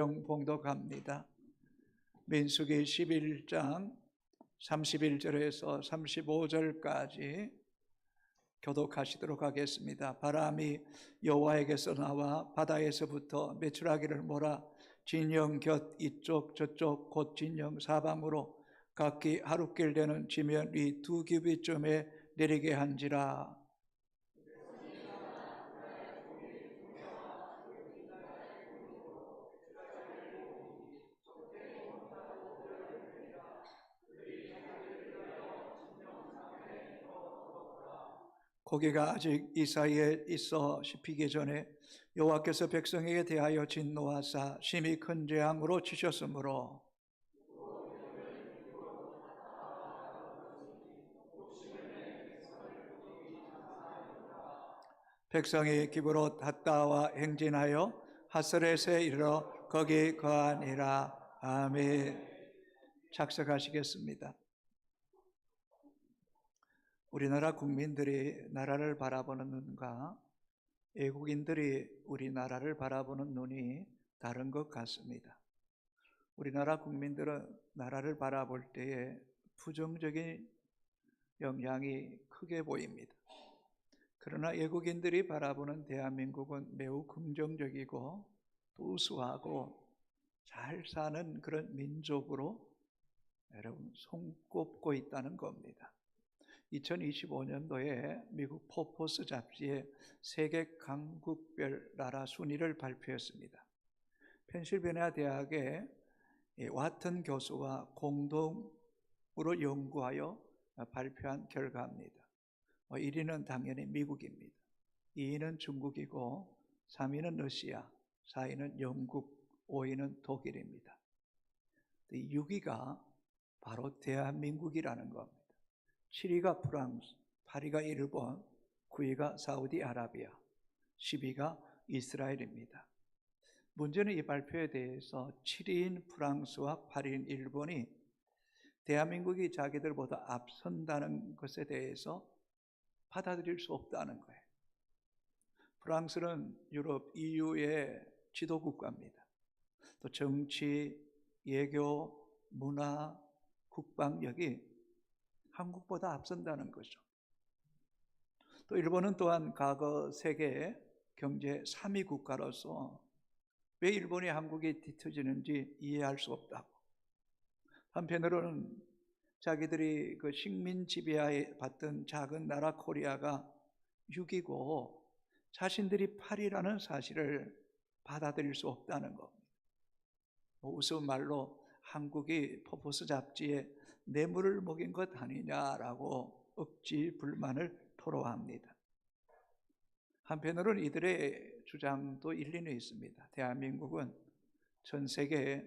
봉독합니다. 민수기 11장 31절에서 35절까지 교독하시도록 하겠습니다. 바람이 여호와에게서 나와 바다에서부터 메추라기를 몰아 진영 곁 이쪽 저쪽 곧 진영 사방으로 각기 하루길 되는 지면 위 2규빗쯤에 내리게 한지라. 고기가 아직 이 사이에 있어 씹히기 전에 여호와께서 백성에게 대하여 진노하사 심히 큰 재앙으로 치셨으므로 백성이 기브롯 핫다와 행진하여 하스렛에 이르러 거기 거하니라. 아멘. 착석하시겠습니다. 우리나라 국민들이 나라를 바라보는 눈과 외국인들이 우리나라를 바라보는 눈이 다른 것 같습니다. 우리나라 국민들은 나라를 바라볼 때에 부정적인 영향이 크게 보입니다. 그러나 외국인들이 바라보는 대한민국은 매우 긍정적이고 또 우수하고 잘 사는 그런 민족으로 여러분 손꼽고 있다는 겁니다. 2025년도에 미국 포퍼스 잡지에 세계 강국별 나라 순위를 발표했습니다. 펜실베니아 대학의 와튼 교수가 공동으로 연구하여 발표한 결과입니다. 1위는 당연히 미국입니다. 2위는 중국이고 3위는 러시아, 4위는 영국, 5위는 독일입니다. 6위가 바로 대한민국이라는 겁니다. 7위가 프랑스, 8위가 일본, 9위가 사우디아라비아, 10위가 이스라엘입니다. 문제는 이 발표에 대해서 7위인 프랑스와 8위인 일본이 대한민국이 자기들보다 앞선다는 것에 대해서 받아들일 수 없다는 거예요. 프랑스는 유럽 EU의 지도국가입니다. 또 정치, 외교, 문화, 국방력이 한국보다 앞선다는 거죠. 또 일본은 또한 과거 세계 경제 3위 국가로서 왜 일본이 한국에 뒤처지는지 이해할 수 없다고. 한편으로는 자기들이 그 식민 지배하에 받던 작은 나라 코리아가 6위고 자신들이 8위라는 사실을 받아들일 수 없다는 겁니다. 우스운 말로 한국이 포퍼스 잡지에 뇌물을 먹인 것 아니냐라고 억지 불만을 토로합니다. 한편으로는 이들의 주장도 일리는 있습니다. 대한민국은 전 세계에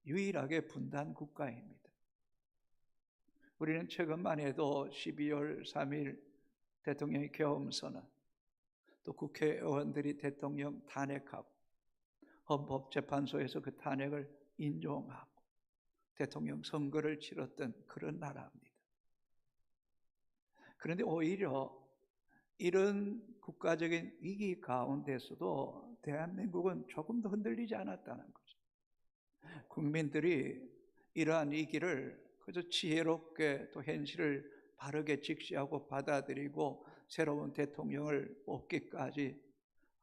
유일하게 분단 국가입니다. 우리는 최근만 해도 12월 3일 대통령의 계엄선언, 또 국회의원들이 대통령 탄핵하고 헌법재판소에서 그 탄핵을 인용하고 대통령 선거를 치렀던 그런 나라입니다. 그런데 오히려 이런 국가적인 위기 가운데서도 대한민국은 조금 더 흔들리지 않았다는 거죠. 국민들이 이러한 위기를 그저 지혜롭게 또 현실을 바르게 직시하고 받아들이고 새로운 대통령을 뽑기까지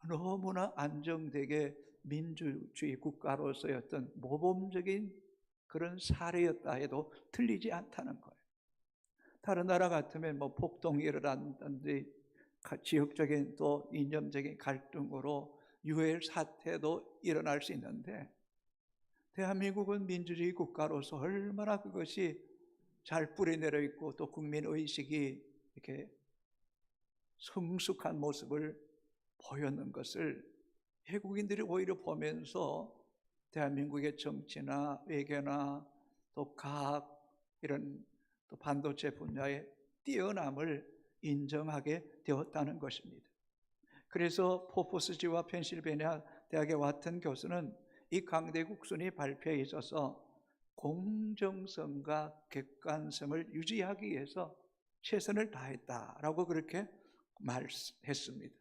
너무나 안정되게 민주주의 국가로서의 어떤 모범적인 그런 사례였다 해도 틀리지 않다는 거예요. 다른 나라 같으면 폭동이 일어난다든지 지역적인 또 이념적인 갈등으로 유혈 사태도 일어날 수 있는데 대한민국은 민주주의 국가로서 얼마나 그것이 잘 뿌리내려 있고 또 국민의식이 이렇게 성숙한 모습을 보였는 것을 외국인들이 오히려 보면서 대한민국의 정치나 외교나 또 과학 이런 또 반도체 분야의 뛰어남을 인정하게 되었다는 것입니다. 그래서 포퍼스지와 펜실베니아 대학의 와튼 교수는 이 강대국 순위 발표에 있어서 공정성과 객관성을 유지하기 위해서 최선을 다했다라고 그렇게 말했습니다.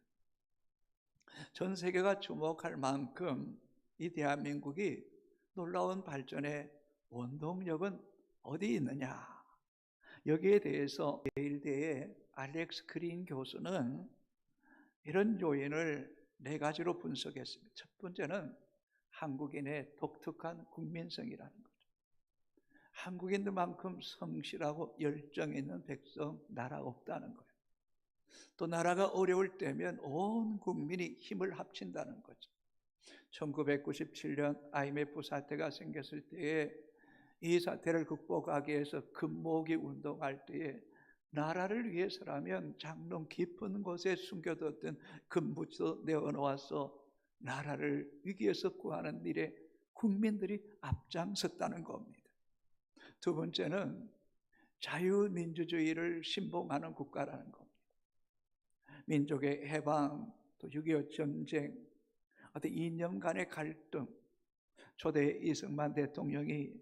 전 세계가 주목할 만큼 이 대한민국이 놀라운 발전의 원동력은 어디 있느냐? 여기에 대해서 예일대의 알렉스 그린 교수는 이런 요인을 네 가지로 분석했습니다. 첫 번째는 한국인의 독특한 국민성이라는 거죠. 한국인들만큼 성실하고 열정 있는 백성, 나라가 없다는 거예요. 또 나라가 어려울 때면 온 국민이 힘을 합친다는 거죠. 1997년 IMF 사태가 생겼을 때에 이 사태를 극복하기 위해서 금모으기 운동할 때에 나라를 위해서라면 장롱 깊은 곳에 숨겨뒀던 금부터 내어놓아서 나라를 위기에서 구하는 일에 국민들이 앞장섰다는 겁니다. 두 번째는 자유민주주의를 신봉하는 국가라는 겁니다. 민족의 해방, 또 6.25 전쟁, 어떤 이념간의 갈등, 초대 이승만 대통령이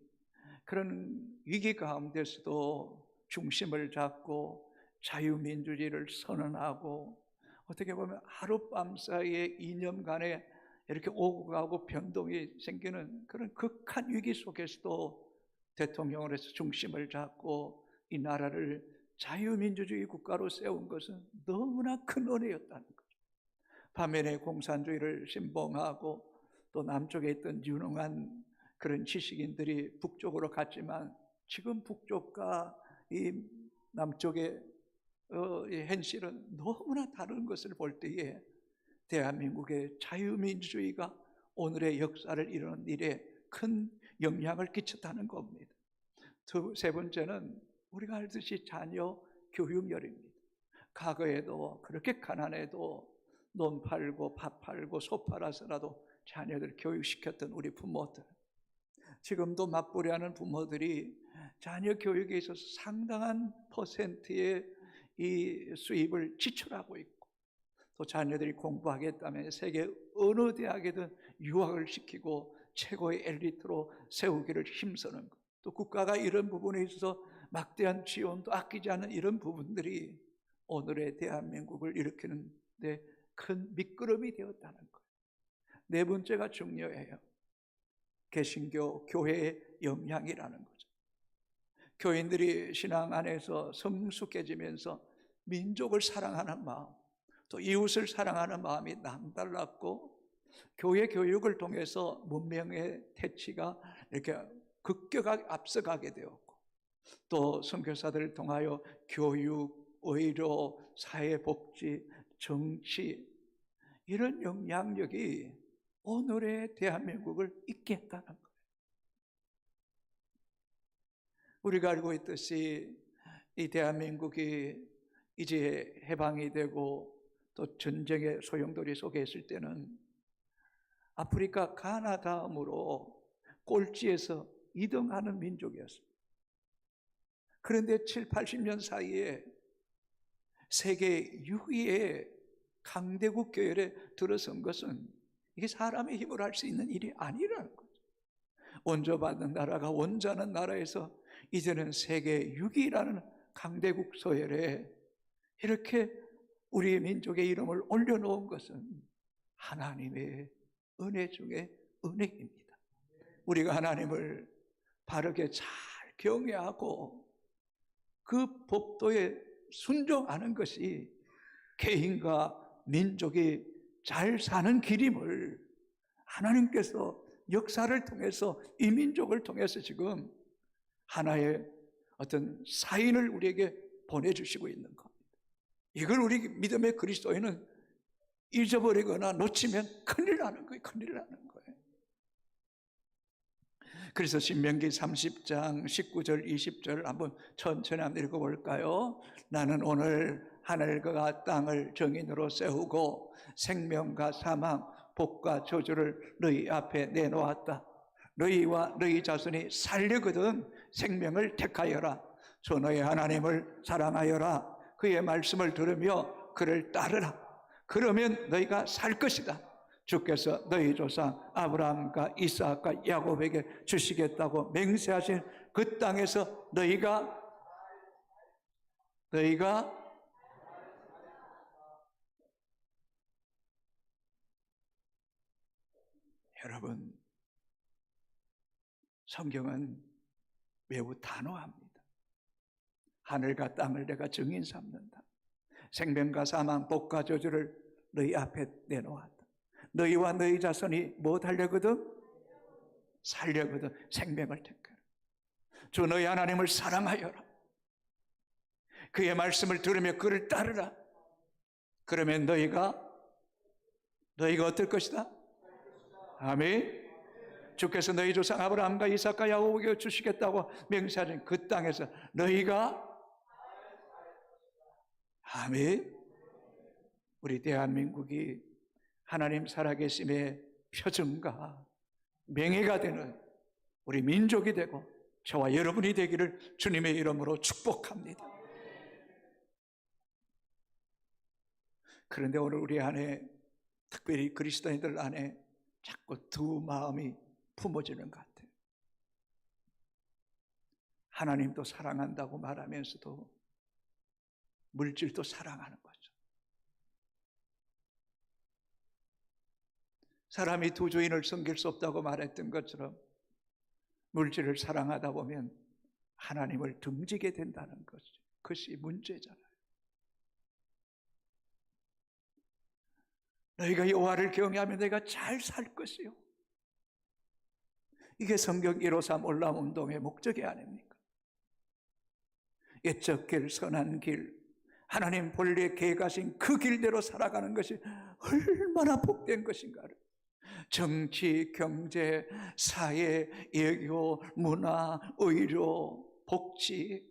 그런 위기 가운데서도 중심을 잡고 자유민주주의를 선언하고, 어떻게 보면 하룻밤 사이에 이념 간에 이렇게 오고 가고 변동이 생기는 그런 극한 위기 속에서도 대통령을 해서 중심을 잡고 이 나라를 자유민주주의 국가로 세운 것은 너무나 큰 은혜였다는 거죠. 반면에 공산주의를 신봉하고 또 남쪽에 있던 유능한 그런 지식인들이 북쪽으로 갔지만 지금 북쪽과 이 남쪽의 현실은 너무나 다른 것을 볼 때에 대한민국의 자유민주주의가 오늘의 역사를 이루는 일에 큰 영향을 끼쳤다는 겁니다. 세 번째는 우리가 알듯이 자녀 교육열입니다. 과거에도 그렇게 가난해도 논 팔고 밥 팔고 소 팔아서라도 자녀들 교육시켰던 우리 부모들, 지금도 맞벌이 하는 부모들이 자녀 교육에 있어서 상당한 퍼센트의 이 수입을 지출하고 있고, 또 자녀들이 공부하겠다면 세계 어느 대학에든 유학을 시키고 최고의 엘리트로 세우기를 힘쓰는 것, 또 국가가 이런 부분에 있어서 막대한 지원도 아끼지 않는 이런 부분들이 오늘의 대한민국을 일으키는 데 큰 미끄럼이 되었다는 거예요. 네 번째가 중요해요. 개신교 교회의 영향이라는 거죠. 교인들이 신앙 안에서 성숙해지면서 민족을 사랑하는 마음, 또 이웃을 사랑하는 마음이 남달랐고, 교회 교육을 통해서 문명의 태치가 이렇게 급격하게 앞서가게 되었고, 또 선교사들을 통하여 교육, 의료, 사회복지, 정치, 이런 영향력이 오늘의 대한민국을 있게 했다는 거예요. 우리가 알고 있듯이 이 대한민국이 이제 해방이 되고 또 전쟁의 소용돌이 속에 있을 때는 아프리카 가나 다음으로 꼴찌에서 2등하는 민족이었습니다. 그런데 7, 80년 사이에 세계 6위의 강대국 교열에 들어선 것은 이게 사람의 힘으로 할 수 있는 일이 아니라는 거죠. 원조받는 나라가 원자는 나라에서 이제는 세계 6위라는 강대국 서열에 이렇게 우리 민족의 이름을 올려놓은 것은 하나님의 은혜 중에 은혜입니다. 우리가 하나님을 바르게 잘 경외하고 그 법도에 순종하는 것이 개인과 민족이 잘 사는 길임을 하나님께서 역사를 통해서 이 민족을 통해서 지금 하나의 어떤 사인을 우리에게 보내주시고 있는 겁니다. 이걸 우리 믿음의 그리스도인은 잊어버리거나 놓치면 큰일 나는 거예요. 큰일 나는 거예요. 그래서 신명기 30장 19절 20절 한번 천천히 한번 읽어볼까요? 나는 오늘 하늘과 땅을 정인으로 세우고 생명과 사망, 복과 저주를 너희 앞에 내놓았다. 너희와 너희 자손이 살려거든 생명을 택하여라. 주 너희 하나님을 사랑하여라. 그의 말씀을 들으며 그를 따르라. 그러면 너희가 살 것이다. 주께서 너희 조상 아브라함과 이삭과 야곱에게 주시겠다고 맹세하신 그 땅에서 너희가 여러분, 성경은 매우 단호합니다. 하늘과 땅을 내가 증인 삼는다. 생명과 사망, 복과 저주를 너희 앞에 내놓았다. 너희와 너희 자손이 뭐 하려거든? 살려거든 생명을 택하라. 주 너희 하나님을 사랑하여라. 그의 말씀을 들으며 그를 따르라. 그러면 너희가 어떨 것이다? 아멘. 주께서 너희 조상 아브라함과 이삭과 야곱에게 주시겠다고 맹세하신 그 땅에서 너희가 아멘. 우리 대한민국이 하나님 살아계심의 표징과 명예가 되는 우리 민족이 되고 저와 여러분이 되기를 주님의 이름으로 축복합니다. 그런데 오늘 우리 안에, 특별히 그리스도인들 안에 자꾸 두 마음이 품어지는 것 같아요. 하나님도 사랑한다고 말하면서도 물질도 사랑하는 거죠. 사람이 두 주인을 섬길 수 없다고 말했던 것처럼 물질을 사랑하다 보면 하나님을 등지게 된다는 것이, 그것이 문제잖아요. 너희가 여호와를 경외하면 너희가 잘 살 것이요. 이게 성경 153 올라운동의 목적이 아닙니까? 옛적 길, 선한 길, 하나님 본래 계획하신 그 길대로 살아가는 것이 얼마나 복된 것인가를, 정치, 경제, 사회, 외교, 문화, 의료, 복지,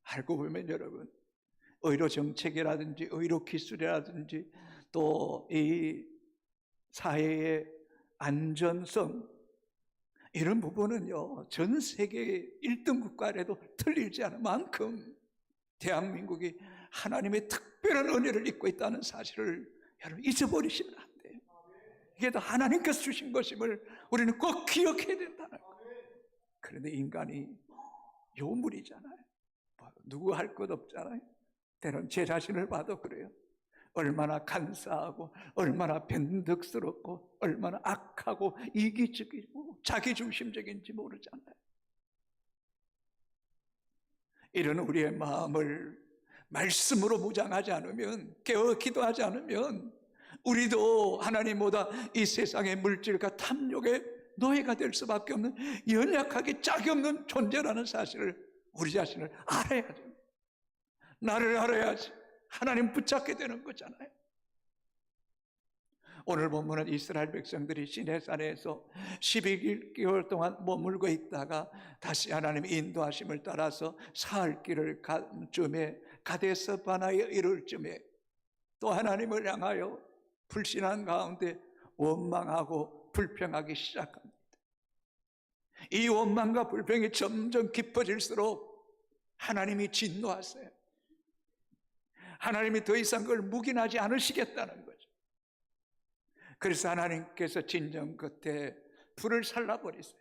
알고 보면 여러분, 의료 정책이라든지 의료 기술이라든지 또 이 사회의 안전성, 이런 부분은요 전 세계 1등 국가라도 틀리지 않을 만큼 대한민국이 하나님의 특별한 은혜를 입고 있다는 사실을 여러분 잊어버리시면 안 돼요. 이게 다 하나님께서 주신 것임을 우리는 꼭 기억해야 된다는 거예요. 그런데 인간이 요물이잖아요. 누구 할 것 없잖아요. 때론 제 자신을 봐도 그래요. 얼마나 간사하고 얼마나 변덕스럽고 얼마나 악하고 이기적이고 자기중심적인지 모르잖아요. 이런 우리의 마음을 말씀으로 무장하지 않으면, 깨어 기도하지 않으면 우리도 하나님보다 이 세상의 물질과 탐욕의 노예가 될 수밖에 없는 연약하게 짝이 없는 존재라는 사실을 우리 자신을 알아야죠. 나를 알아야지 하나님 붙잡게 되는 거잖아요. 오늘 본문은 이스라엘 백성들이 시내산에서 12개월 동안 머물고 있다가 다시 하나님의 인도하심을 따라서 사흘 길을 간 쯤에 가데스 바나에 이를 쯤에 또 하나님을 향하여 불신한 가운데 원망하고 불평하기 시작합니다. 이 원망과 불평이 점점 깊어질수록 하나님이 진노하세요. 하나님이 더 이상 그걸 묵인하지 않으시겠다는 거죠. 그래서 하나님께서 진정 끝에 불을 살라버리세요.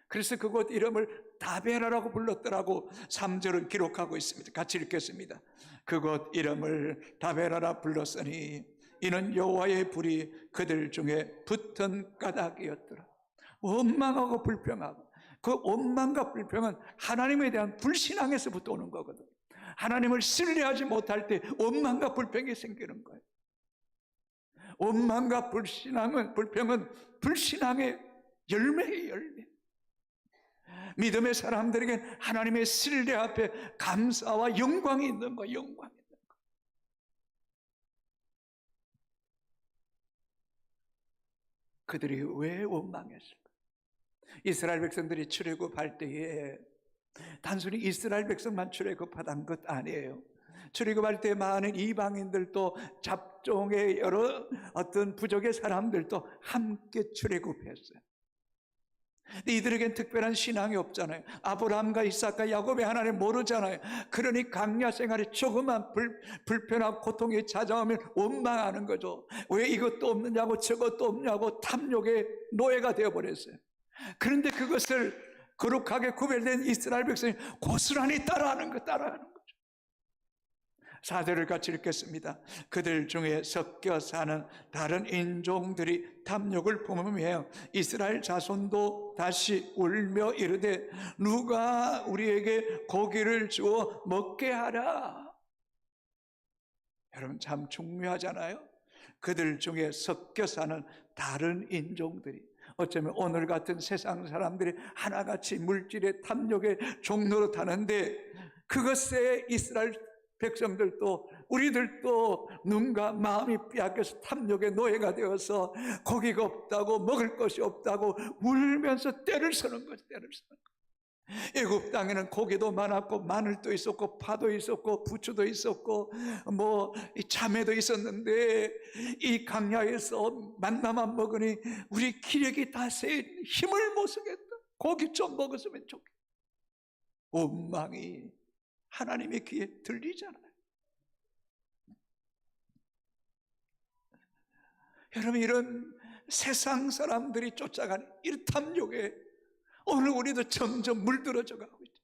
그래서 그곳 이름을 다베라라고 불렀더라고 3절은 기록하고 있습니다. 같이 읽겠습니다. 그곳 이름을 다베라라 불렀으니 이는 여호와의 불이 그들 중에 붙은 까닭이었더라. 원망하고 불평하고, 그 원망과 불평은 하나님에 대한 불신앙에서부터 오는 거거든. 하나님을 신뢰하지 못할 때 원망과 불평이 생기는 거예요. 원망과 불평은 불신앙의 열매예요, 열매. 믿음의 사람들에게 하나님의 신뢰 앞에 감사와 영광이 있는 거예요, 영광이 있는 거예요. 그들이 왜 원망했을까? 이스라엘 백성들이 출애굽할 때에 단순히 이스라엘 백성만 출애굽하던 것 아니에요. 출애굽할 때 많은 이방인들도 잡종의 여러 어떤 부족의 사람들도 함께 출애굽했어요. 이들에겐 특별한 신앙이 없잖아요. 아브라함과 이삭과 야곱의 하나님 모르잖아요. 그러니 광야 생활에 조그만 불편하고 고통이 찾아오면 원망하는 거죠. 왜 이것도 없느냐고 저것도 없냐고 탐욕의 노예가 되어버렸어요. 그런데 그것을 거룩하게 구별된 이스라엘 백성이 고스란히 따라하는 거죠. 4절을 같이 읽겠습니다. 그들 중에 섞여 사는 다른 인종들이 탐욕을 품으며 이스라엘 자손도 다시 울며 이르되 누가 우리에게 고기를 주어 먹게 하라. 여러분, 참 중요하잖아요. 그들 중에 섞여 사는 다른 인종들이, 어쩌면 오늘 같은 세상 사람들이 하나같이 물질의 탐욕의 종로로 타는데, 그것에 이스라엘 백성들도 우리들도 눈과 마음이 빼앗겨서 탐욕의 노예가 되어서 고기가 없다고, 먹을 것이 없다고 울면서 떼를 서는 거죠. 떼를 서는 거죠. 애굽 땅에는 고기도 많았고 마늘도 있었고 파도 있었고 부추도 있었고 참외도 있었는데, 이 강야에서 만나만 먹으니 우리 기력이 다 새 힘을 못 쓰겠다. 고기 좀 먹었으면 좋겠다. 원망이 하나님의 귀에 들리잖아요. 여러분, 이런 세상 사람들이 쫓아가는 이 탐욕에 오늘 우리도 점점 물들어져 가고 있죠.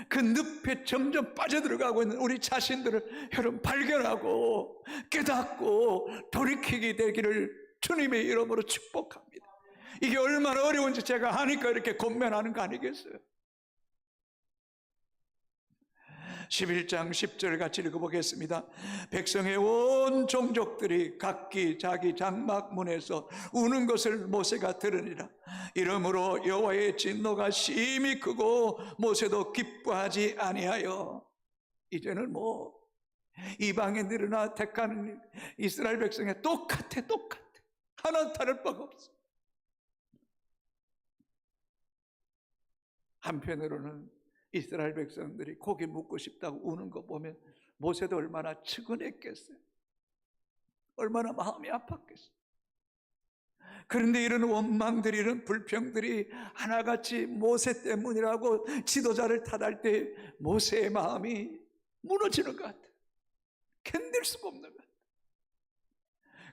그 늪에 점점 빠져들어가고 있는 우리 자신들을 여러분 발견하고 깨닫고 돌이키게 되기를 주님의 이름으로 축복합니다. 이게 얼마나 어려운지 제가 하니까 이렇게 권면하는 거 아니겠어요? 11장 10절 같이 읽어보겠습니다. 백성의 온 종족들이 각기 자기 장막문에서 우는 것을 모세가 들으니라. 이러므로 여호와의 진노가 심히 크고 모세도 기뻐하지 아니하여. 이제는 이방인들이나 택한 이스라엘 백성이 똑같아. 하나 다를 바가 없어. 한편으로는 이스라엘 백성들이 고기 먹고 싶다고 우는 거 보면 모세도 얼마나 측은했겠어요. 얼마나 마음이 아팠겠어요. 그런데 이런 원망들이, 이런 불평들이 하나같이 모세 때문이라고 지도자를 탓할 때 모세의 마음이 무너지는 것 같아요. 견딜 수가 없는 것 같아요.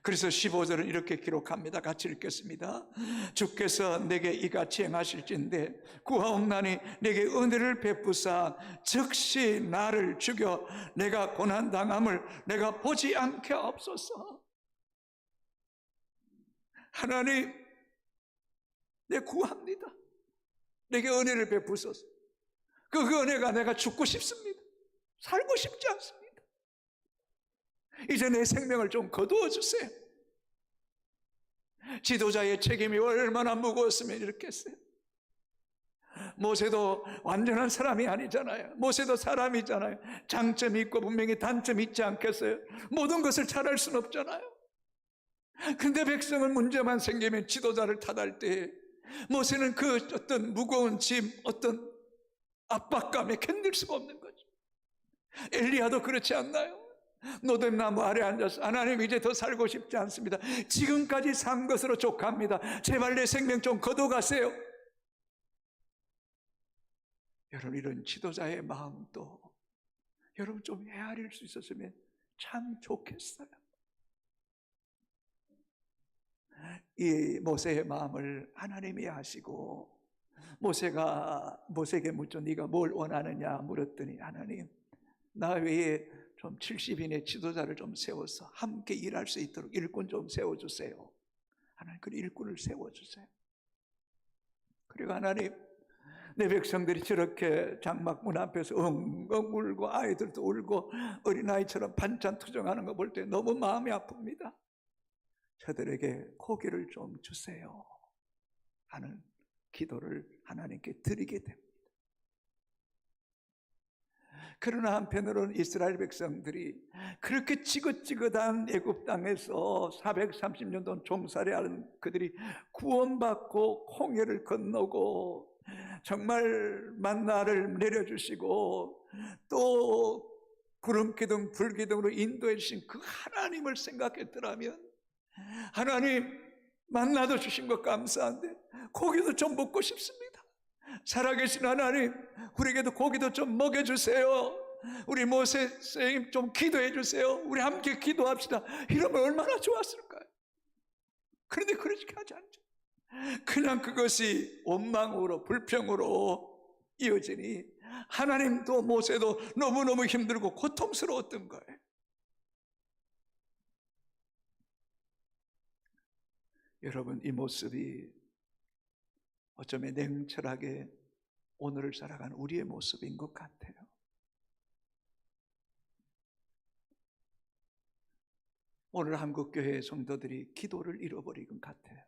그래서 15절은 이렇게 기록합니다. 같이 읽겠습니다. 주께서 내게 이같이 행하실진대 구하옵나니 내게 은혜를 베푸사 즉시 나를 죽여 내가 고난당함을 내가 보지 않게 하옵소서. 하나님, 내 구합니다. 내게 은혜를 베푸소서. 그 은혜가 내가 죽고 싶습니다. 살고 싶지 않습니다. 이제 내 생명을 좀 거두어 주세요. 지도자의 책임이 얼마나 무거웠으면 이렇게 했어요. 모세도 완전한 사람이 아니잖아요. 모세도 사람이잖아요. 장점이 있고 분명히 단점이 있지 않겠어요? 모든 것을 잘할 수는 없잖아요. 근데 백성은 문제만 생기면 지도자를 탓할 때 모세는 그 어떤 무거운 짐, 어떤 압박감에 견딜 수가 없는 거죠. 엘리야도 그렇지 않나요? 노뱀나무 아래 앉아서 하나님, 이제 더 살고 싶지 않습니다. 지금까지 산 것으로 족합니다. 제발 내 생명 좀 거둬가세요. 여러분, 이런 지도자의 마음도 여러분 좀 헤아릴 수 있었으면 참 좋겠어요. 이 모세의 마음을 하나님이 아시고, 모세가 모세에게 묻죠. 네가 뭘 원하느냐 물었더니, 하나님, 나 외에 좀 70인의 지도자를 좀 세워서 함께 일할 수 있도록 일꾼 좀 세워주세요. 하나님, 그 일꾼을 세워주세요. 그리고 하나님, 내 백성들이 저렇게 장막문 앞에서 엉엉 울고 아이들도 울고 어린아이처럼 반찬 투정하는 거 볼 때 너무 마음이 아픕니다. 저들에게 고기를 좀 주세요 하는 기도를 하나님께 드리게 됩니다. 그러나 한편으로는 이스라엘 백성들이 그렇게 지긋지긋한 애굽 땅에서 430년 동안 종살이하는 그들이 구원받고 홍해를 건너고 정말 만나를 내려주시고 또 구름기둥 불기둥으로 인도해 주신 그 하나님을 생각했더라면, 하나님, 만나도 주신 것 감사한데 고기도 좀 먹고 싶습니다. 살아계신 하나님, 우리에게도 고기도 좀 먹여주세요. 우리 모세 선생님 좀 기도해 주세요. 우리 함께 기도합시다. 이러면 얼마나 좋았을까요? 그런데 그렇게 하지 않죠. 그냥 그것이 원망으로 불평으로 이어지니 하나님도 모세도 너무너무 힘들고 고통스러웠던 거예요. 여러분, 이 모습이 어쩌면 냉철하게 오늘을 살아가는 우리의 모습인 것 같아요. 오늘 한국교회 성도들이 기도를 잃어버린 것 같아요.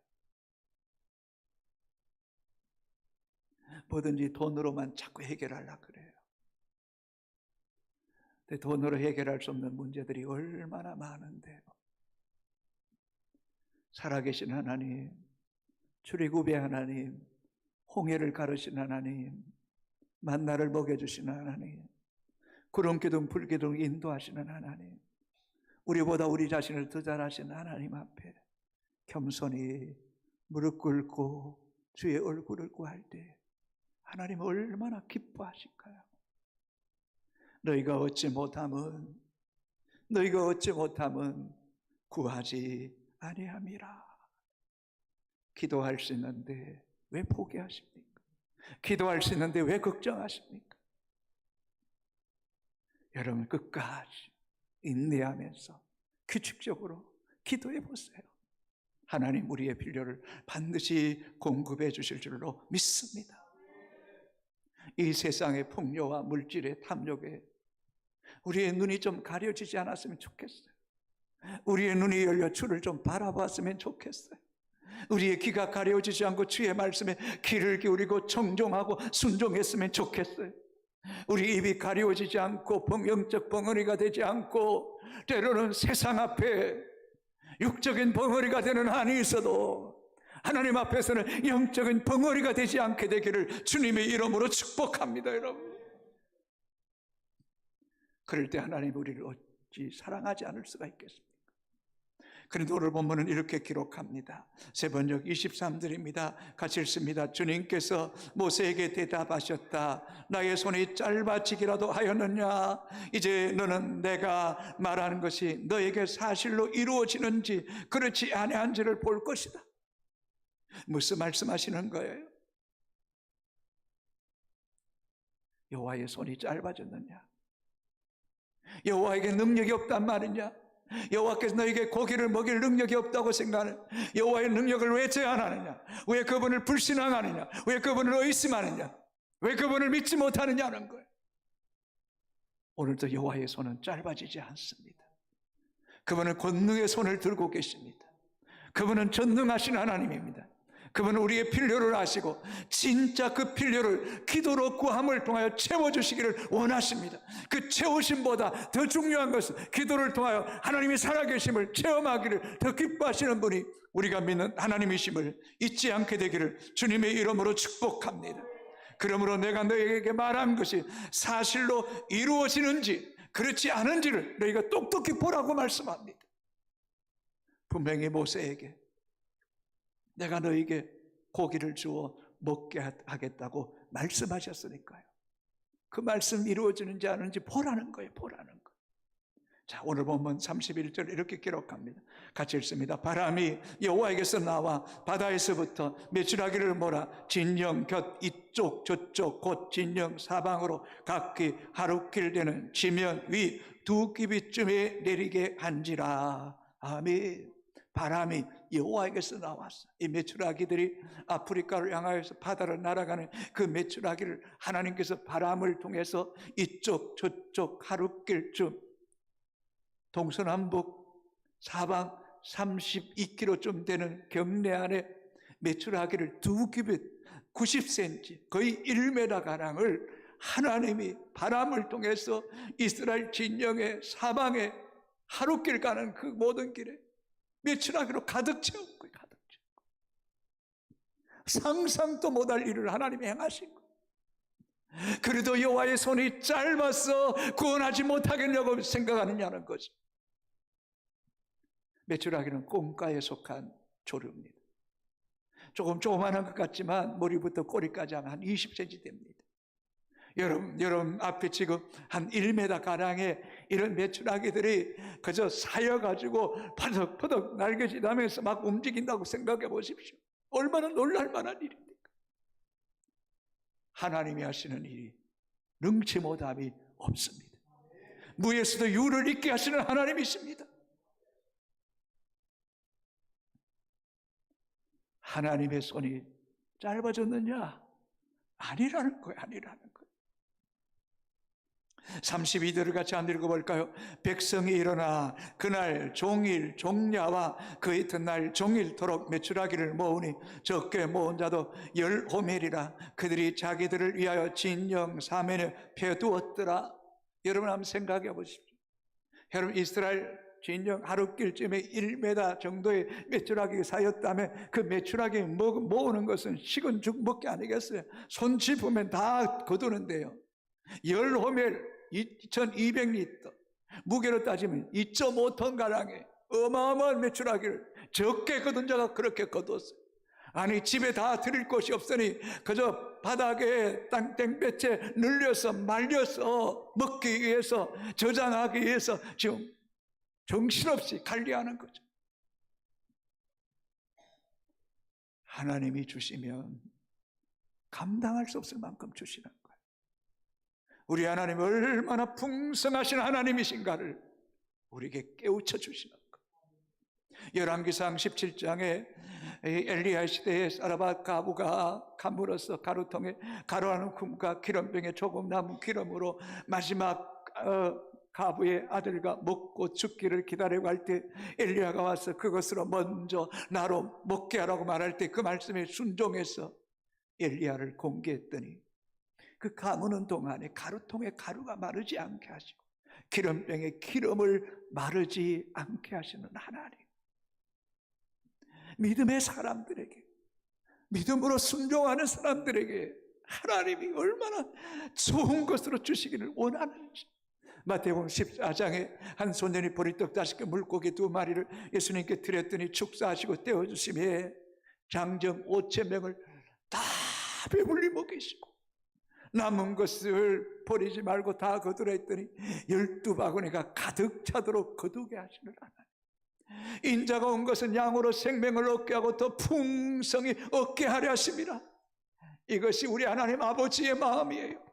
뭐든지 돈으로만 자꾸 해결하려고 그래요. 근데 돈으로 해결할 수 없는 문제들이 얼마나 많은데요. 살아계신 하나님, 출애굽의 하나님, 홍해를 가르신 하나님, 만나를 먹여주시는 하나님, 구름기둥 불기둥 인도하시는 하나님, 우리보다 우리 자신을 더 잘하시는 하나님 앞에 겸손히 무릎 꿇고 주의 얼굴을 구할 때 하나님 얼마나 기뻐하실까요? 너희가 얻지 못함은 구하지 아니함이라. 기도할 수 있는데 왜 포기하십니까? 기도할 수 있는데 왜 걱정하십니까? 여러분, 끝까지 인내하면서 규칙적으로 기도해 보세요. 하나님 우리의 필요를 반드시 공급해 주실 줄로 믿습니다. 이 세상의 풍요와 물질의 탐욕에 우리의 눈이 좀 가려지지 않았으면 좋겠어요. 우리의 눈이 열려 주를 좀 바라봤으면 좋겠어요. 우리의 귀가 가려지지 않고 주의 말씀에 귀를 기울이고 청종하고 순종했으면 좋겠어요. 우리 입이 가려지지 않고 영적 벙어리가 되지 않고 때로는 세상 앞에 육적인 벙어리가 되는 한이 있어도 하나님 앞에서는 영적인 벙어리가 되지 않게 되기를 주님의 이름으로 축복합니다. 여러분, 그럴 때 하나님 우리를 어찌 사랑하지 않을 수가 있겠습니까? 그런데 오늘 본문은 이렇게 기록합니다. 세번역 23절입니다. 같이 읽습니다. 주님께서 모세에게 대답하셨다. 나의 손이 짧아지기라도 하였느냐? 이제 너는 내가 말하는 것이 너에게 사실로 이루어지는지 그렇지 아니한지를 볼 것이다. 무슨 말씀하시는 거예요? 여호와의 손이 짧아졌느냐? 여호와에게 능력이 없단 말이냐? 여호와께서 너에게 고기를 먹일 능력이 없다고 생각하는 여호와의 능력을 왜 제한하느냐? 왜 그분을 불신앙하느냐? 왜 그분을 의심하느냐? 왜 그분을 믿지 못하느냐는 거예요. 오늘도 여호와의 손은 짧아지지 않습니다. 그분은 권능의 손을 들고 계십니다. 그분은 전능하신 하나님입니다. 그분은 우리의 필요를 아시고 진짜 그 필요를 기도로 구함을 통하여 채워주시기를 원하십니다. 그 채우심보다 더 중요한 것은 기도를 통하여 하나님이 살아계심을 체험하기를 더 기뻐하시는 분이 우리가 믿는 하나님이심을 잊지 않게 되기를 주님의 이름으로 축복합니다. 그러므로 내가 너에게 말한 것이 사실로 이루어지는지 그렇지 않은지를 너희가 똑똑히 보라고 말씀합니다. 분명히 모세에게 내가 너에게 고기를 주어 먹게 하겠다고 말씀하셨으니까요. 그 말씀 이루어지는지 아는지 보라는 거예요. 보라는 거. 자, 오늘 보면 31절 이렇게 기록합니다. 같이 읽습니다. 바람이 여호와에게서 나와 바다에서부터 메추라기를 몰아 진영 곁 이쪽 저쪽 곧 진영 사방으로 각기 하루길 되는 지면 위 두 끼비쯤에 내리게 한지라. 아멘. 바람이 여호와에게서 나왔어. 이 메추라기들이 아프리카를 향하여서 바다를 날아가는 그 메추라기를 하나님께서 바람을 통해서 이쪽 저쪽 하루길쯤 동서남북 사방 32km쯤 되는 경내 안에 메추라기를 두 규빗 90cm 거의 1m가량을 하나님이 바람을 통해서 이스라엘 진영의 사방에 하루길 가는 그 모든 길에 메추라기로 가득 채운 거예요. 가득 채운 거예요. 상상도 못할 일을 하나님이 행하신 거예요. 그래도 여호와의 손이 짧아서 구원하지 못하겠냐고 생각하느냐는 거죠. 메추라기는 꼼가에 속한 조류입니다. 조그마한 것 같지만 머리부터 꼬리까지 하면 한 20cm 됩니다. 여러분 앞에 지금 한 1m 가량의 이런 메추라기들이 그저 사여가지고 퍼덕퍼덕 날개짓하면서 막 움직인다고 생각해 보십시오. 얼마나 놀랄 만한 일입니까? 하나님이 하시는 일이 능치 못함이 없습니다. 무에서도 유를 있게 하시는 하나님이십니다. 하나님의 손이 짧아졌느냐? 아니라는 거예요. 아니라는 거예요. 32절을 같이 한번 읽어볼까요? 백성이 일어나 그날 종일 종야와 그 이튿날 종일토록 메추라기를 모으니 적게 모은 자도 10호멜이라 그들이 자기들을 위하여 진영 사면에 패두었더라. 여러분 한번 생각해 보십시오. 여러분 이스라엘 진영 하루길쯤에 1m 정도의 메추라기 쌓였다면 그 메추라기 모으는 것은 식은 죽 먹기 아니겠어요? 손 짚으면 다 거두는데요. 10호멜 2200리터, 무게로 따지면 2.5톤 가량의 어마어마한 메추라기를 적게 거둔 자가 그렇게 거두었어요. 아니 집에 다 드릴 곳이 없으니 그저 바닥에 땡볕에 늘려서 말려서 먹기 위해서, 저장하기 위해서 지금 정신없이 관리하는 거죠. 하나님이 주시면 감당할 수 없을 만큼 주시는 거예요. 우리 하나님 얼마나 풍성하신 하나님이신가를 우리에게 깨우쳐 주시는 거예요. 열왕기상 17장에 엘리야 시대에 사라밧 가부가 가물어서 가루통에 가루하는 쿰과 기름병에 조금 남은 기름으로 마지막 가부의 아들과 먹고 죽기를 기다리고 할 때 엘리야가 와서 그것으로 먼저 나로 먹게 하라고 말할 때 그 말씀에 순종해서 엘리야를 공개했더니 그 가무는 동안에 가루통에 가루가 마르지 않게 하시고 기름병에 기름을 마르지 않게 하시는 하나님, 믿음의 사람들에게, 믿음으로 순종하는 사람들에게 하나님이 얼마나 좋은 것으로 주시기를 원하는지. 마태복음 14장에 한 소년이 보리떡 5개 물고기 2마리를 예수님께 드렸더니 축사하시고 떼어주심에 장정 5,000명을 다 배불리 먹이시고 남은 것을 버리지 말고 다 거두라 했더니 12바구니가 가득 차도록 거두게 하시는 하나님, 인자가 온 것은 양으로 생명을 얻게 하고 더 풍성히 얻게 하려 하십니다. 이것이 우리 하나님 아버지의 마음이에요.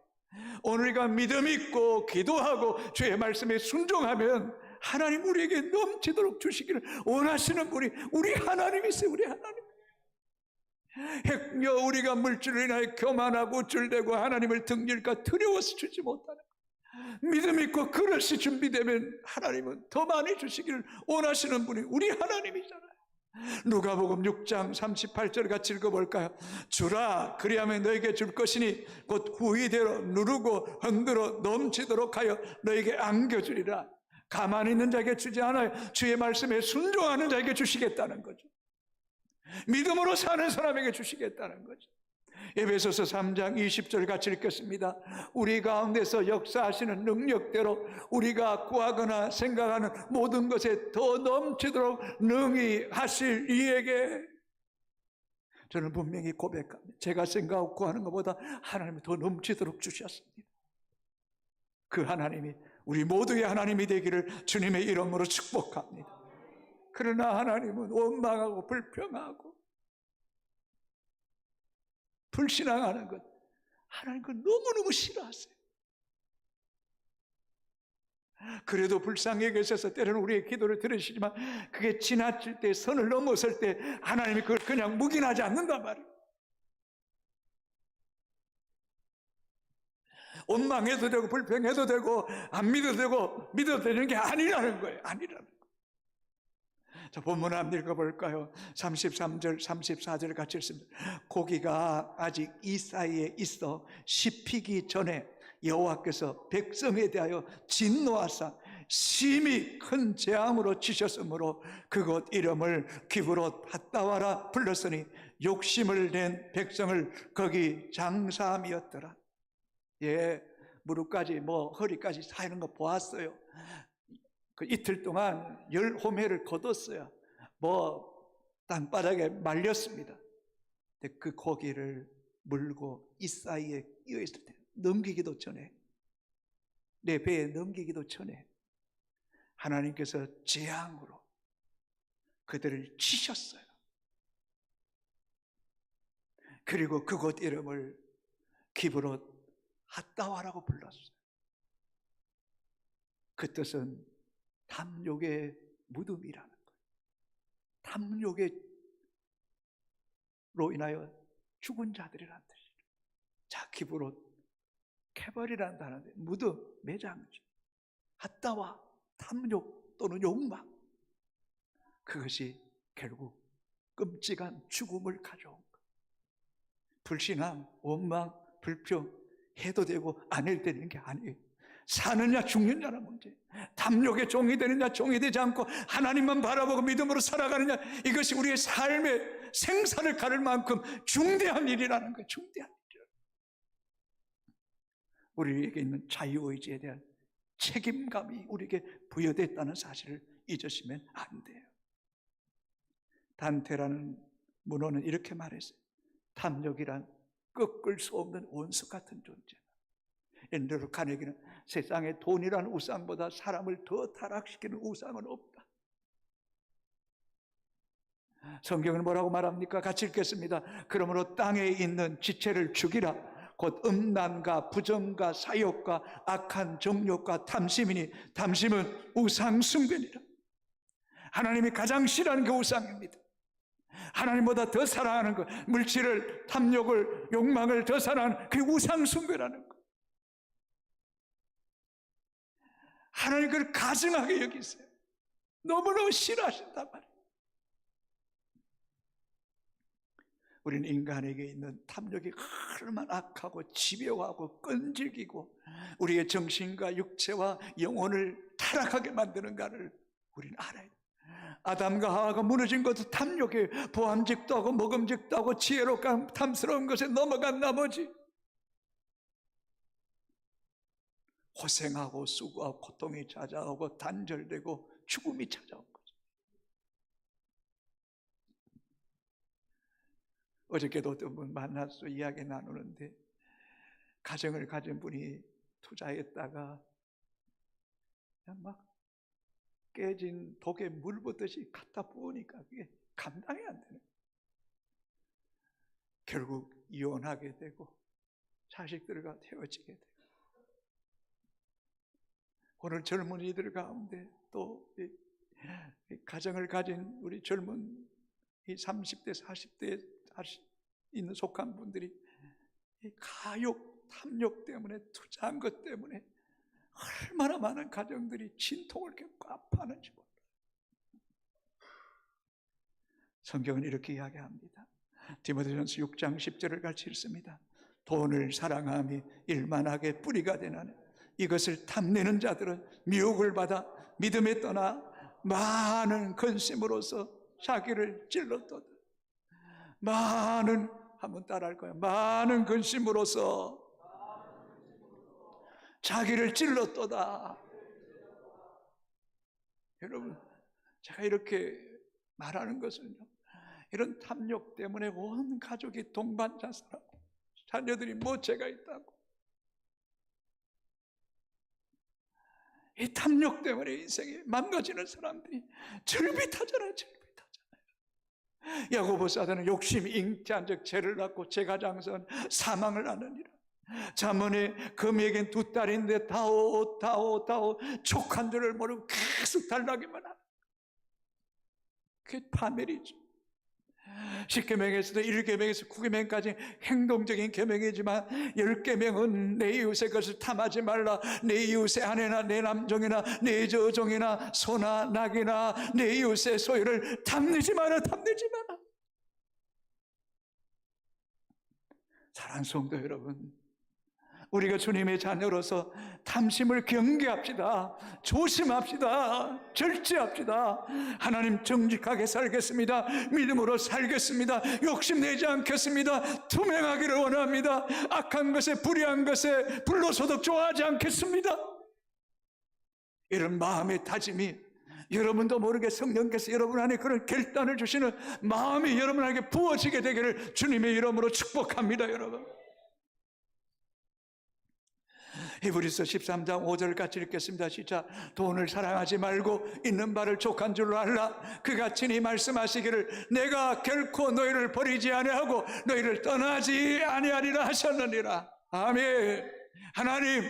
오늘 우리가 믿음 있고 기도하고 주의 말씀에 순종하면 하나님 우리에게 넘치도록 주시기를 원하시는 분이 우리 하나님이세요. 우리 하나님. 행여 우리가 물질을 인하여 교만하고 우쭐대고 하나님을 등질까 두려워서 주지 못하는 믿음 있고 그릇이 준비되면 하나님은 더 많이 주시기를 원하시는 분이 우리 하나님이잖아요. 누가복음 6장 38절 같이 읽어볼까요? 주라 그리하면 너에게 줄 것이니 곧 후이대로 누르고 흔들어 넘치도록 하여 너에게 안겨주리라. 가만히 있는 자에게 주지 않아요. 주의 말씀에 순종하는 자에게 주시겠다는 거죠. 믿음으로 사는 사람에게 주시겠다는 거죠. 에베소서 3장 20절 같이 읽겠습니다. 우리 가운데서 역사하시는 능력대로 우리가 구하거나 생각하는 모든 것에 더 넘치도록 능히 하실 이에게. 저는 분명히 고백합니다. 제가 생각하고 구하는 것보다 하나님이 더 넘치도록 주셨습니다. 그 하나님이 우리 모두의 하나님이 되기를 주님의 이름으로 축복합니다. 그러나 하나님은 원망하고 불평하고 불신앙하는 것, 하나님 그 너무너무 싫어하세요. 그래도 불쌍히 여기셔서 때로는 우리의 기도를 들으시지만 그게 지나칠 때, 선을 넘어설 때 하나님이 그걸 그냥 묵인하지 않는단 말이에요. 원망해도 되고 불평해도 되고 안 믿어도 되고 믿어도 되는 게 아니라는 거예요. 아니라는 거예요. 자, 본문 한번 읽어볼까요? 33절 34절 같이 읽습니다. 고기가 아직 이 사이에 있어 씹히기 전에 여호와께서 백성에 대하여 진노하사 심히 큰 재앙으로 치셨으므로 그곳 이름을 기브롯 핫다와라 불렀으니 욕심을 낸 백성을 거기 장사함이었더라. 예, 무릎까지 허리까지 사이는 거 보았어요. 그 이틀 동안 10호멜을 거뒀어요. 땅바닥에 말렸습니다. 근데 그 고기를 물고 이 사이에 끼어 있을 때 넘기기도 전에, 내 배에 넘기기도 전에 하나님께서 재앙으로 그들을 치셨어요. 그리고 그곳 이름을 기브롯 핫다와라고 불렀어요. 그 뜻은 탐욕의 무덤이라는 거예요. 탐욕의 인하여 죽은 자들이란 뜻이죠. 자, 기브롯, 케벌이라는 단어인데 무덤, 매장지, 핫다와 탐욕 또는 욕망, 그것이 결국 끔찍한 죽음을 가져온 것. 불신앙, 원망, 불평 해도 되고 안 해도 되는 게 아니에요. 사느냐 죽느냐는 문제. 탐욕의 종이 되느냐 종이 되지 않고 하나님만 바라보고 믿음으로 살아가느냐, 이것이 우리의 삶의 생사를 가를 만큼 중대한 일이라는 거예요. 중대한 일이라는 거예요. 우리에게 있는 자유의지에 대한 책임감이 우리에게 부여됐다는 사실을 잊으시면 안 돼요. 단테라는 문호는 이렇게 말했어요. 탐욕이란 꺾을 수 없는 원수 같은 존재. 앤드류 카네기는 세상에 돈이라는 우상보다 사람을 더 타락시키는 우상은 없다. 성경은 뭐라고 말합니까? 같이 읽겠습니다. 그러므로 땅에 있는 지체를 죽이라. 곧 음란과 부정과 사욕과 악한 정욕과 탐심이니 탐심은 우상 숭배니라. 하나님이 가장 싫어하는 게 우상입니다. 하나님보다 더 사랑하는 것, 물질을, 탐욕을, 욕망을 더 사랑하는 그게 우상 숭배라는 것. 하나님 그걸 가증하게 여기세요. 너무너무 싫어하신단 말이에요. 우리는 인간에게 있는 탐욕이 얼마나 악하고 집요하고 끈질기고 우리의 정신과 육체와 영혼을 타락하게 만드는가를 우리는 알아야 돼요. 아담과 하와가 무너진 것도 탐욕에 보암직도 하고 먹음직도 하고 지혜롭고 탐스러운 것에 넘어간 나머지 고생하고 수고하고 고통이 찾아오고 단절되고 죽음이 찾아온 거죠. 어저께도 어떤 분 만나서 이야기 나누는데 가정을 가진 분이 투자했다가 그냥 막 깨진 독에 물 붓듯이 갖다 부으니까 그게 감당이 안 되는 거예요. 결국 이혼하게 되고 자식들과 헤어지게 되고, 오늘 젊은이들 가운데 또 가정을 가진 우리 젊은 이 30대 40대에 있는 속한 분들이 이 가욕, 탐욕 때문에, 투자한 것 때문에 얼마나 많은 가정들이 진통을 겪고 아파하는지 몰라요. 성경은 이렇게 이야기합니다. 디모데전서 6장 10절을 같이 읽습니다. 돈을 사랑함이 일만하게 뿌리가 되나니 이것을 탐내는 자들은 미혹을 받아 믿음에 떠나 많은 근심으로서 자기를 찔렀도다. 많은, 한번 따라할 거예요. 많은 근심으로서 자기를 찔렀도다. 여러분, 제가 이렇게 말하는 것은요, 이런 탐욕 때문에 온 가족이 동반자살하고 자녀들이 모체가 있다고, 이 탐욕 때문에 인생이 망가지는 사람들이 절비타잖아요. 야고보서는 욕심이 잉태한 즉 죄를 낳고 죄가 장성한 사망을 낳느니라. 잠언에 금에겐 두 딸인데 다오 족한 줄을 모르고 계속 달라기만 하는, 그게 파멸이죠. 10계명에서도 1계명에서 9계명까지 행동적인 계명이지만 10계명은 내 이웃의 것을 탐하지 말라. 내 이웃의 아내나 내 남종이나 내 저종이나 소나 낙이나 내 이웃의 소유를 탐내지 마라. 사랑하는 성도 여러분, 우리가 주님의 자녀로서 탐심을 경계합시다. 조심합시다. 절제합시다. 하나님 정직하게 살겠습니다. 믿음으로 살겠습니다. 욕심내지 않겠습니다. 투명하기를 원합니다. 악한 것에, 불의한 것에 불로소득 좋아하지 않겠습니다. 이런 마음의 다짐이 여러분도 모르게 성령께서 여러분 안에 그런 결단을 주시는 마음이 여러분에게 부어지게 되기를 주님의 이름으로 축복합니다. 여러분, 히브리서 13장 5절 같이 읽겠습니다. 시작. 돈을 사랑하지 말고 있는 바를 족한 줄로 알라. 그가 친히 말씀하시기를 내가 결코 너희를 버리지 아니하고 너희를 떠나지 아니하리라 하셨느니라. 아멘. 하나님,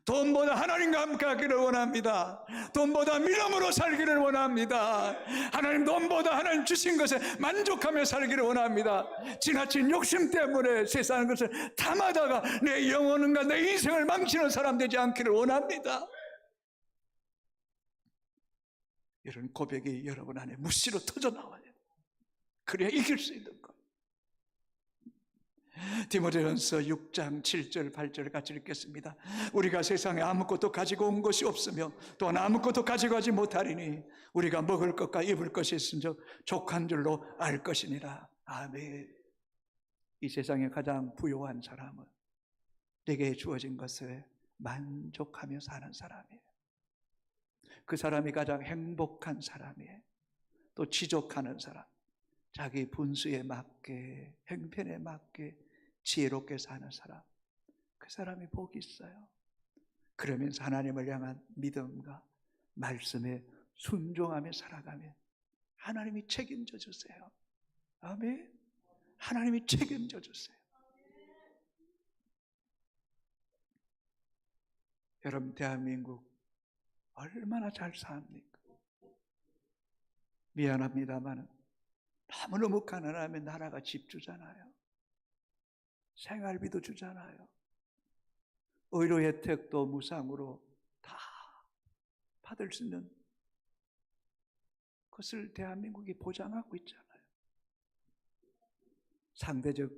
돈보다 하나님과 함께 하기를 원합니다. 돈보다 믿음으로 살기를 원합니다. 하나님, 돈보다 하나님 주신 것에 만족하며 살기를 원합니다. 지나친 욕심 때문에 세상 것을 탐하다가 내 영혼과 내 인생을 망치는 사람 되지 않기를 원합니다. 이런 고백이 여러분 안에 무시로 터져나와야 돼요. 그래야 이길 수 있는 거예요. 디모데전서 6장 7절 8절 같이 읽겠습니다. 우리가 세상에 아무것도 가지고 온 것이 없으며 또한 아무것도 가지고 가지 못하리니 우리가 먹을 것과 입을 것이 있은즉 족한 줄로 알 것이니라. 아멘. 이 세상에 가장 부유한 사람은 내게 주어진 것에 만족하며 사는 사람이에요. 그 사람이 가장 행복한 사람이에요. 또 지족하는 사람, 자기 분수에 맞게 형편에 맞게 지혜롭게 사는 사람, 그 사람이 복이 있어요. 그러면서 하나님을 향한 믿음과 말씀에 순종하며 살아가면 하나님이 책임져 주세요. 아멘. 하나님이 책임져 주세요. 여러분, 대한민국 얼마나 잘 삽니까? 미안합니다만 너무너무 가난하면 나라가 집 주잖아요. 생활비도 주잖아요. 의료 혜택도 무상으로 다 받을 수 있는 것을 대한민국이 보장하고 있잖아요. 상대적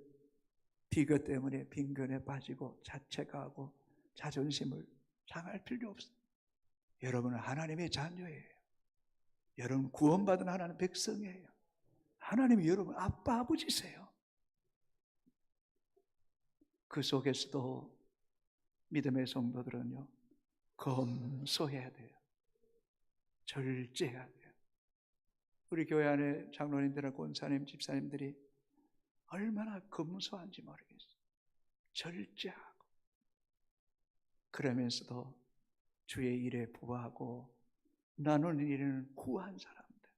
비교 때문에 빈곤에 빠지고 자책하고 자존심을 상할 필요 없어요. 여러분은 하나님의 자녀예요. 여러분 구원받은 하나님 백성이에요. 하나님이 여러분 아빠 아버지세요. 그 속에서도 믿음의 성도들은요, 검소해야 돼요. 절제해야 돼요. 우리 교회 안에 장로님들하고 권사님, 집사님들이 얼마나 검소한지 모르겠어요. 절제하고 그러면서도 주의 일에 부하고 나누는 일에는 구한 사람들,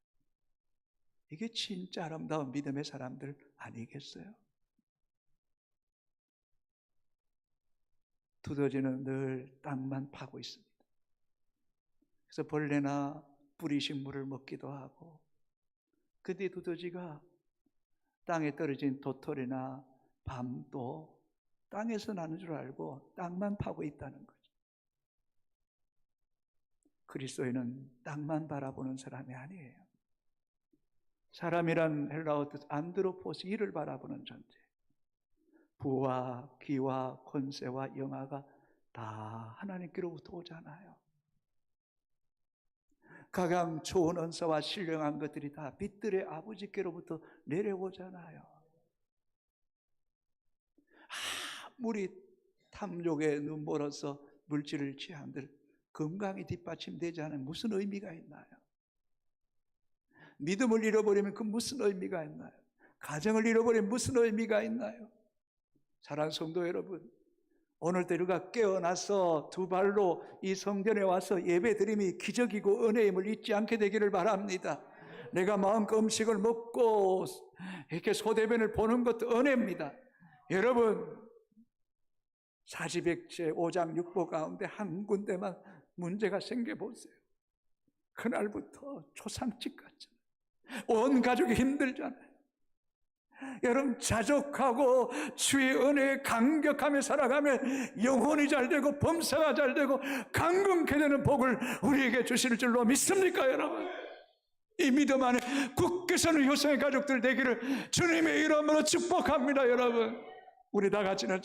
이게 진짜 아름다운 믿음의 사람들 아니겠어요? 두더지는 늘 땅만 파고 있습니다. 그래서 벌레나 뿌리식물을 먹기도 하고, 근데 두더지가 땅에 떨어진 도토리나 밤도 땅에서 나는 줄 알고 땅만 파고 있다는 거죠. 그리스도인은 땅만 바라보는 사람이 아니에요. 사람이란 헬라어 뜻 안드로포스, 이를 바라보는 존재. 부와 기와 권세와 영화가 다 하나님께로부터 오잖아요. 가장 좋은 은사와 신령한 것들이 다 빛들의 아버지께로부터 내려오잖아요. 아무리 탐욕에 눈멀어서 물질을 취한들 건강이 뒷받침되지 않으면 무슨 의미가 있나요? 믿음을 잃어버리면 그 무슨 의미가 있나요? 가정을 잃어버리면 무슨 의미가 있나요? 사랑하는 성도 여러분, 오늘도 우리가 깨어나서 두 발로 이 성전에 와서 예배드림이 기적이고 은혜임을 잊지 않게 되기를 바랍니다. 내가 마음껏 음식을 먹고 이렇게 소대변을 보는 것도 은혜입니다. 여러분, 사지백제 5장 6보 가운데 한 군데만 문제가 생겨보세요. 그날부터 초상집 같잖아요. 온 가족이 힘들잖아요. 여러분, 자족하고 주의 은혜에 감격하며 살아가면 영혼이 잘되고 범사가 잘되고 강건케 되는 복을 우리에게 주실 줄로 믿습니까, 여러분? 이 믿음 안에 굳게 서는 효성의 가족들 되기를 주님의 이름으로 축복합니다. 여러분, 우리 다 같이는